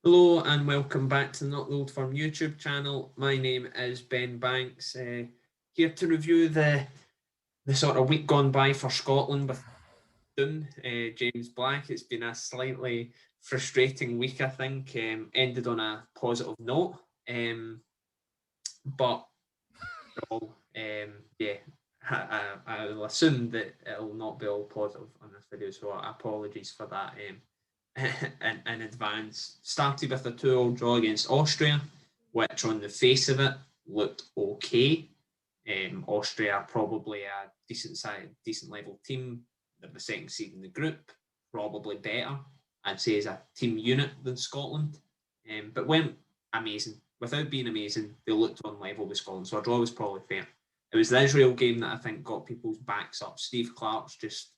Hello and welcome back to the Not the Old Firm YouTube channel. My name is Ben Banks, here to review the sort of week gone by for Scotland with Doon, James Black. It's been a slightly frustrating week, I think. Ended on a positive note, but yeah, I will assume that it'll not be all positive on this video, so apologies for that. In advance. Started with a 2-2 draw against Austria, which on the face of it looked okay. Austria are probably a decent level team. They're the second seed in the group, probably better, I'd say, as a team unit than Scotland. But weren't amazing. Without being amazing, they looked on level with Scotland, so a draw was probably fair. It was the Israel game that I think got people's backs up. Steve Clarke's just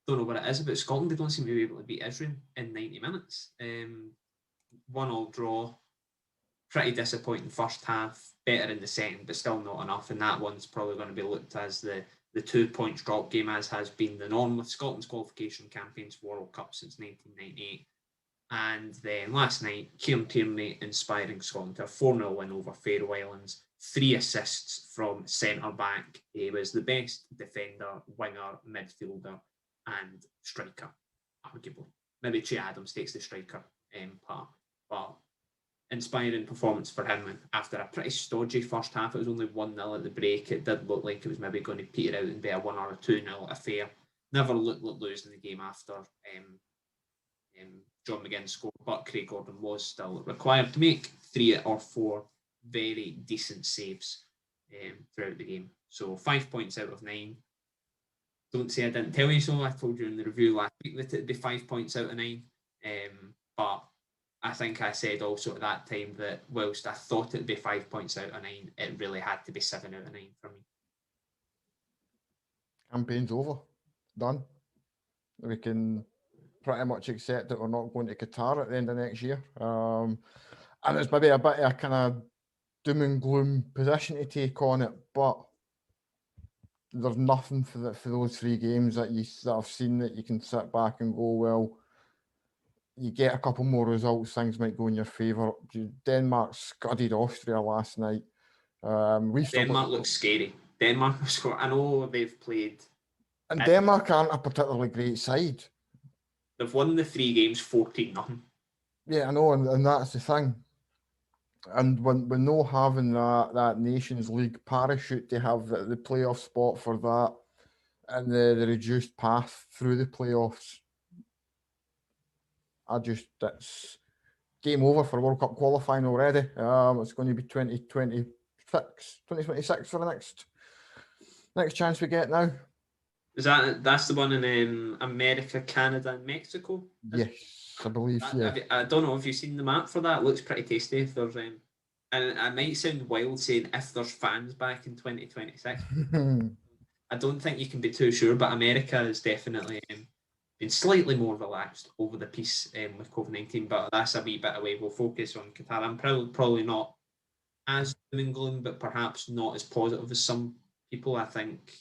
don't know what it is about Scotland. They don't seem to be able to beat Israel in 90 minutes. 1-1 draw. Pretty disappointing first half. Better in the second, but still not enough. And that one's probably going to be looked as the 2 points drop game, as has been the norm with Scotland's qualification campaigns for World Cup since 1998. And then last night, Kieran Tierney inspiring Scotland to a 4-0 win over Faroe Islands. 3 assists from centre-back. He was the best defender, winger, midfielder, and striker, arguably. Maybe Che Adams takes the striker part, but inspiring performance for him after a pretty stodgy first half. It was only 1-0 at the break. It did look like it was maybe going to peter out and be a 1 or a 2-0 affair. Never looked like losing the game after John McGinn scored, but Craig Gordon was still required to make 3 or 4 very decent saves throughout the game. So 5 points out of 9. Don't say I didn't tell you so. I told you in the review last week that it'd be 5 points out of 9. But I think I said also at that time that whilst I thought it'd be 5 points out of 9, it really had to be 7 out of 9 for me. Campaign's over. Done. We can pretty much accept that we're not going to Qatar at the end of next year. And it's maybe a bit of a kind of doom and gloom position to take on it, but there's nothing for those 3 games that I've seen that you can sit back and go, well, you get a couple more results, things might go in your favour. Denmark scudded Austria last night. Denmark looks scary. Denmark, I know they've played. And Denmark aren't a particularly great side. They've won the 3 games 14-0. Yeah, I know, and that's the thing. And when no having that Nations League parachute to have the playoff spot for that and the reduced path through the playoffs, it's game over for World Cup qualifying already. It's going to be 2026 for the next chance we get now. That's the one in America, Canada, and Mexico? Yes, I believe. I don't know if you've seen the map for that. It looks pretty tasty. If there's and I might sound wild saying if there's fans back in 2026. I don't think you can be too sure, but America has definitely been slightly more relaxed over the piece with COVID-19, but that's a wee bit away. We'll focus on Qatar. I'm probably not as doom and gloom, but perhaps not as positive as some people. I think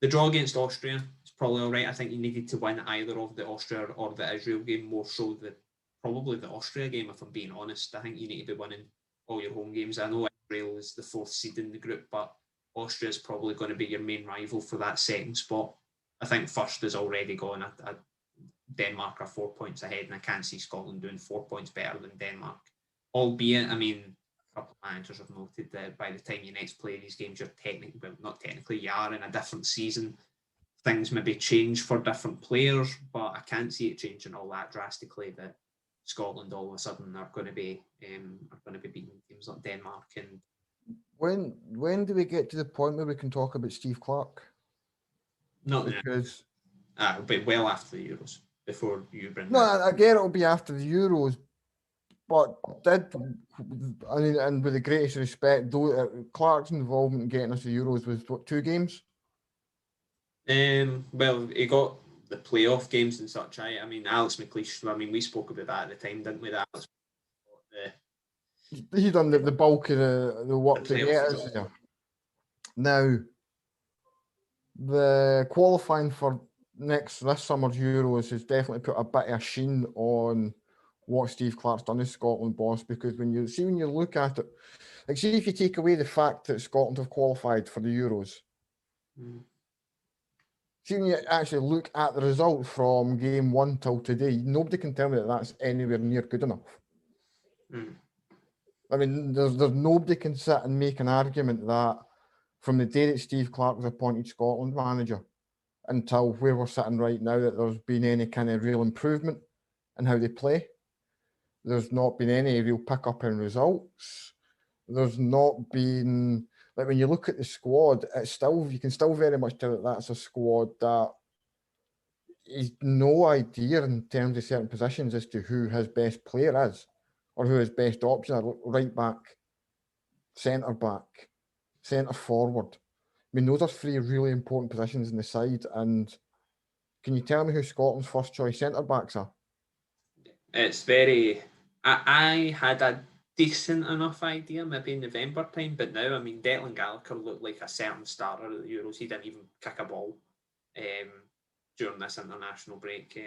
the draw against Austria is probably all right. I think you needed to win either of the Austria or the Israel game, more so probably the Austria game, if I'm being honest. I think you need to be winning all your home games. I know Israel is the 4th seed in the group, but Austria is probably going to be your main rival for that second spot. I think first is already gone. Denmark are 4 points ahead, and I can't see Scotland doing 4 points better than Denmark. Albeit, I mean, a couple of managers have noted that by the time you next play these games, you are in a different season. Things maybe change for different players, but I can't see it changing all that drastically that Scotland all of a sudden are going to be beating teams like Denmark. And when do we get to the point where we can talk about Steve Clarke? Not because it'll be well after the Euros before you bring. No, I get it'll be after the Euros, but and with the greatest respect, though, Clarke's involvement in getting us the Euros was what, 2 games? Well, he got the playoff games and such. I mean, Alex McLeish. I mean, we spoke about that at the time, didn't we? That he done the bulk of the work to get us here. Now, the qualifying for this summer's Euros has definitely put a bit of a sheen on what Steve Clarke's done as Scotland boss, because when you look at it, like, see if you take away the fact that Scotland have qualified for the Euros, see when you actually look at the results from game 1 till today, nobody can tell me that that's anywhere near good enough. I mean, there's nobody can sit and make an argument that from the day that Steve Clarke was appointed Scotland manager until where we're sitting right now, that there's been any kind of real improvement in how they play. There's not been any real pickup in results. There's not been, like, when you look at the squad, it's still, you can still very much tell that that's a squad that is no idea in terms of certain positions as to who his best player is or who his best option are. Right back, centre back, centre forward. I mean, those are 3 really important positions in the side. And can you tell me who Scotland's first choice centre backs are? It's very. I had a decent enough idea maybe in November time, but now, I mean, Declan Gallagher looked like a certain starter at the Euros. He didn't even kick a ball during this international break.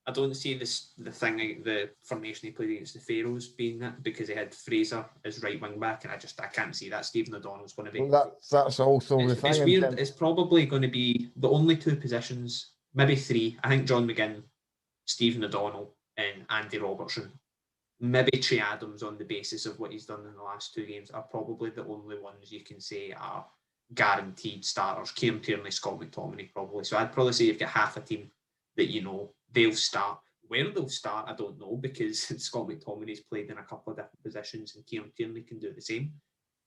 I don't see the formation he played against the Faroes being that, because he had Fraser as right wing back, and I can't see that Stephen O'Donnell's going to be. Well, that's also the thing. It's weird. It's probably going to be the only 2 positions, maybe 3. I think John McGinn, Stephen O'Donnell, and Andy Robertson. Maybe Trey Adams, on the basis of what he's done in the last 2 games, are probably the only ones you can say are guaranteed starters. Kieran Tierney, Scott McTominay, probably. So I'd probably say you've got half a team that they'll start. Where they'll start, I don't know, because Scott McTominay's played in a couple of different positions and Kieran Tierney can do the same.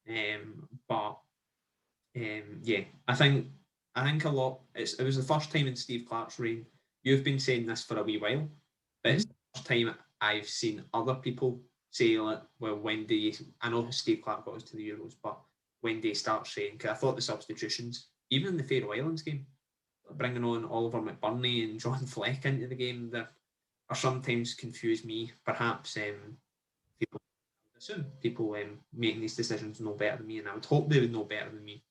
Yeah, I think a lot. It was the first time in Steve Clarke's reign. You've been saying this for a wee while, but it's the first time I've seen other people say, like, well, when do you... I know Steve Clarke got us to the Euros, but when do you start saying... Because I thought the substitutions, even in the Faroe Islands game, bringing on Oliver McBurney and John Fleck into the game, that are sometimes confuse me. Perhaps people making these decisions know better than me, and I would hope they would know better than me.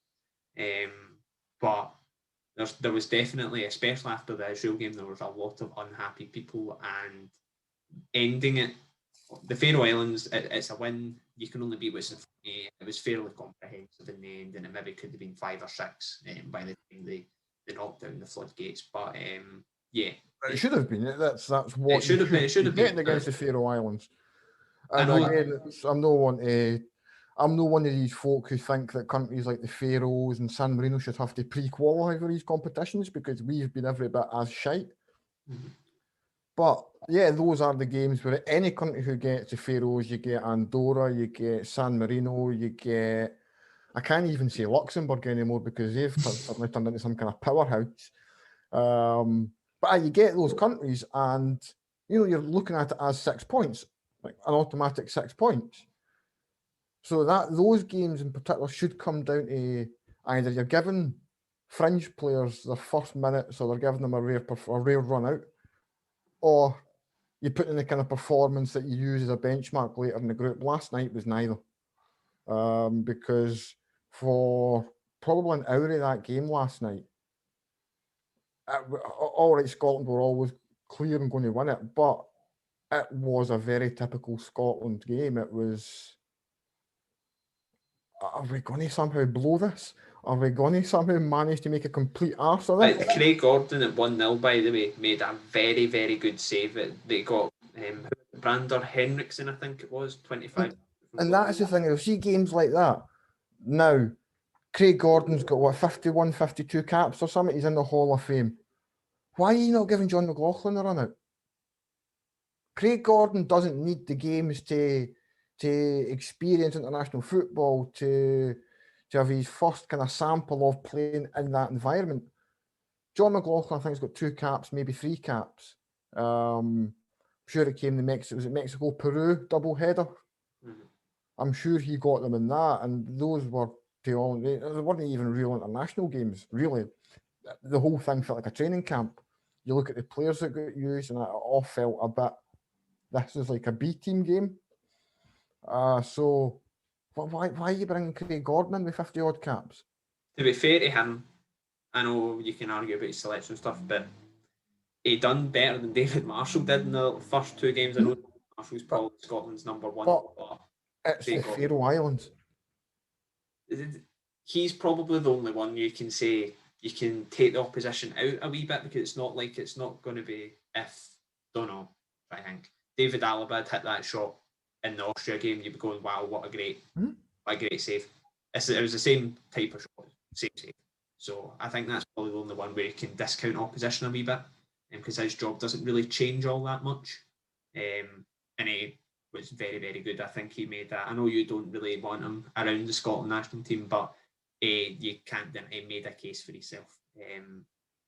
But there was definitely, especially after the Israel game, there was a lot of unhappy people, and ending it, the Faroe Islands, it's a win. You can only beat what's in front of you. It was fairly comprehensive in the end, and it maybe could have been 5 or 6 by the time they knocked down the floodgates. But yeah, it should have been. That's what it should have been. It should have been against the Faroe Islands. And again, I'm no one of these folk who think that countries like the Faroes and San Marino should have to pre-qualify for these competitions, because we've been every bit as shite. Mm-hmm. But yeah, those are the games where any country who gets the Faroes, you get Andorra, you get San Marino, you get... I can't even say Luxembourg anymore because they've suddenly turned into some kind of powerhouse. But you get those countries, and you're looking at it as 6 points, like an automatic 6 points. So those games in particular should come down to either you're giving fringe players their first minutes, or they're giving them a rare run out, or you put in the kind of performance that you use as a benchmark later in the group. Last night was neither, because for probably an hour of that game last night, all right, Scotland were always clear and going to win it, but it was a very typical Scotland game. It was, are we going to somehow blow this? Are we going to somehow manage to make a complete arse of it? Craig Gordon at 1-0, by the way, made a very, very good save. They got Brander Henriksen, I think it was, 25. And that's the thing, you'll see games like that. Now, Craig Gordon's got, 51, 52 caps or something? He's in the Hall of Fame. Why are you not giving John McLaughlin a run out? Craig Gordon doesn't need the games to experience international football, to have his first kind of sample of playing in that environment. John McLaughlin, I think, has got 2 caps, maybe 3 caps. I'm sure it came to Mexico-Peru double header. Mm-hmm. I'm sure he got them in that, and those were they weren't even real international games, really. The whole thing felt like a training camp. You look at the players that got used, and it all felt a bit, this is like a B team game. So why are you bringing Craig Gordon in with 50 odd caps? To be fair to him, I know you can argue about his selection stuff, but he done better than David Marshall did in the first 2 games. I know Marshall's probably Scotland's number one. But it's the Faroe Islands. He's probably the only one you can say you can take the opposition out a wee bit, because it's not like it's not going to be if, don't know, I think David Alaba had hit that shot in the Austria game, you'd be going, wow, what a great save. It was the same type of shot, same save. So I think that's probably the only one where you can discount opposition a wee bit, because his job doesn't really change all that much. And he was very, very good. I think he made that. I know you don't really want him around the Scotland national team, but you can't deny he made a case for himself.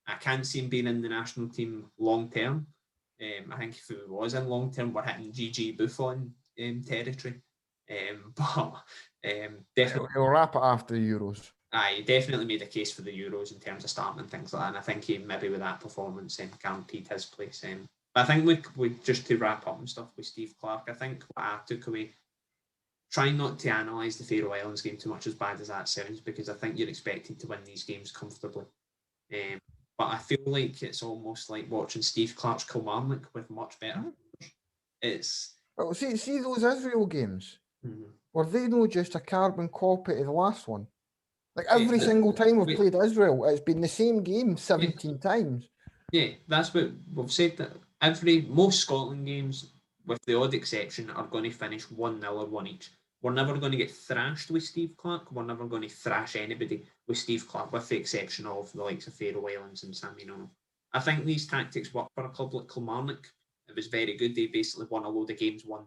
I can't see him being in the national team long term. I think if he was in long term, we're hitting GG Buffon territory. But definitely, we'll wrap it after the Euros. He definitely made a case for the Euros in terms of starting and things like that. And I think he maybe with that performance guaranteed his place. But I think we just to wrap up and stuff with Steve Clarke, I think what I took away, trying not to analyse the Faroe Islands game too much, as bad as that sounds, because I think you're expected to win these games comfortably. But I feel like it's almost like watching Steve Clarke's Kilmarnock with much better. It's see those Israel games. Were they not just a carbon copy of the last one? Like every single time we've played Israel, it's been the same game 17 times. Yeah, that's what we've said, that most Scotland games, with the odd exception, are going to finish 1-0 or 1 each. We're never going to get thrashed with Steve Clarke. We're never going to thrash anybody with Steve Clarke, with the exception of the likes of Faroe Islands and San Marino. I think these tactics work for a club like Kilmarnock. It was very good. They basically won a load of games 1-0,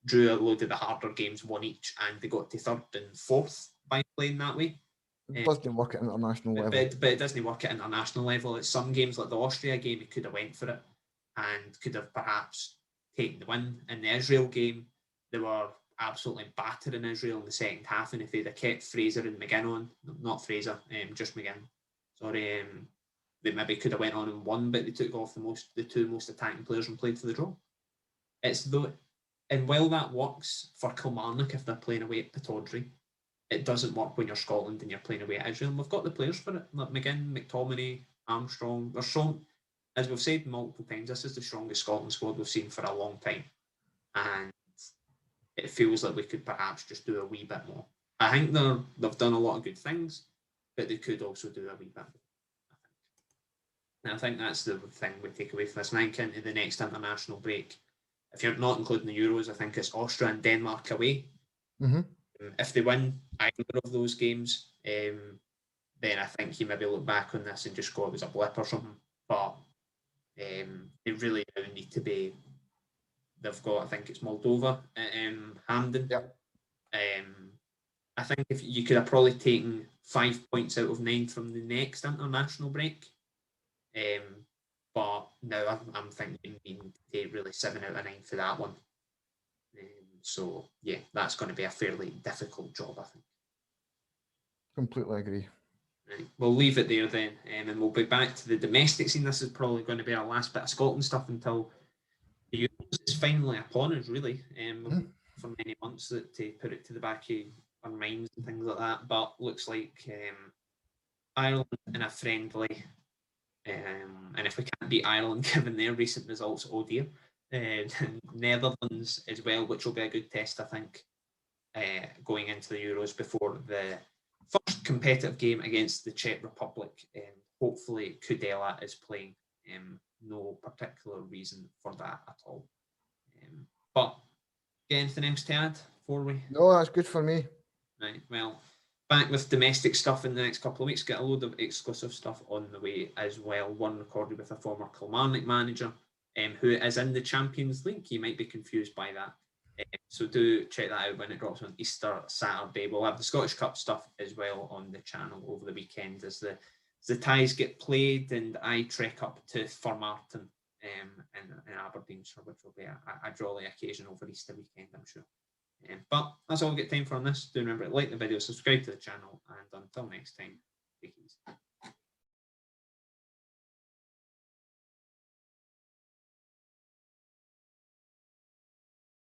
drew a load of the harder games 1 each, and they got to 3rd and 4th by playing that way. It doesn't work at international level. But it doesn't work at international level. It's some games like the Austria game, he could have went for it and could have perhaps taken the win. In the Israel game, they were absolutely battering Israel in the second half, and if they'd have kept Fraser and McGinn on, not Fraser, just McGinn, sorry, they maybe could have went on and won, but they took off the two most attacking players and played for the draw. And while that works for Kilmarnock if they're playing away at Pittodrie, it doesn't work when you're Scotland and you're playing away at Israel. And we've got the players for it, like McGinn, McTominay, Armstrong. They're strong. As we've said multiple times, this is the strongest Scotland squad we've seen for a long time. And it feels like we could perhaps just do a wee bit more. I think they've done a lot of good things, but they could also do a wee bit more. And I think that's the thing we take away from this. And I think into the next international break, if you're not including the Euros, I think it's Austria and Denmark away. If they win either of those games, then I think you maybe look back on this and just go, it was a blip or something. But they really do need to be. They've got, I think it's Moldova, Hamden. Yep. I think if you could have probably taken 5 points out of 9 from the next international break. But now I'm thinking you need to take really 7 out of 9 for that one. So, yeah, that's going to be a fairly difficult job, I think. Completely agree. Right. We'll leave it there then, and we'll be back to the domestic scene. This is probably going to be our last bit of Scotland stuff until the Euros is finally upon us, really. For many months to put it to the back of our minds and things like that. But looks like Ireland in a friendly, and if we can't beat Ireland given their recent results, oh dear. Netherlands as well, which will be a good test, I think, going into the Euros before the first competitive game against the Czech Republic. Hopefully Kudela is playing. No particular reason for that at all. But anything else to add before we? No, that's good for me. Right, well, back with domestic stuff in the next couple of weeks. Get a load of exclusive stuff on the way as well. One recorded with a former Kilmarnock manager who is in the Champions League. You might be confused by that. So do check that out when it drops on Easter Saturday. We'll have the Scottish Cup stuff as well on the channel over the weekend as the ties get played and I trek up to Formartine in Aberdeenshire, which will be a jolly occasion over Easter weekend, I'm sure. But that's all we've got time for on this. Do remember to like the video, subscribe to the channel, and until next time, take it easy.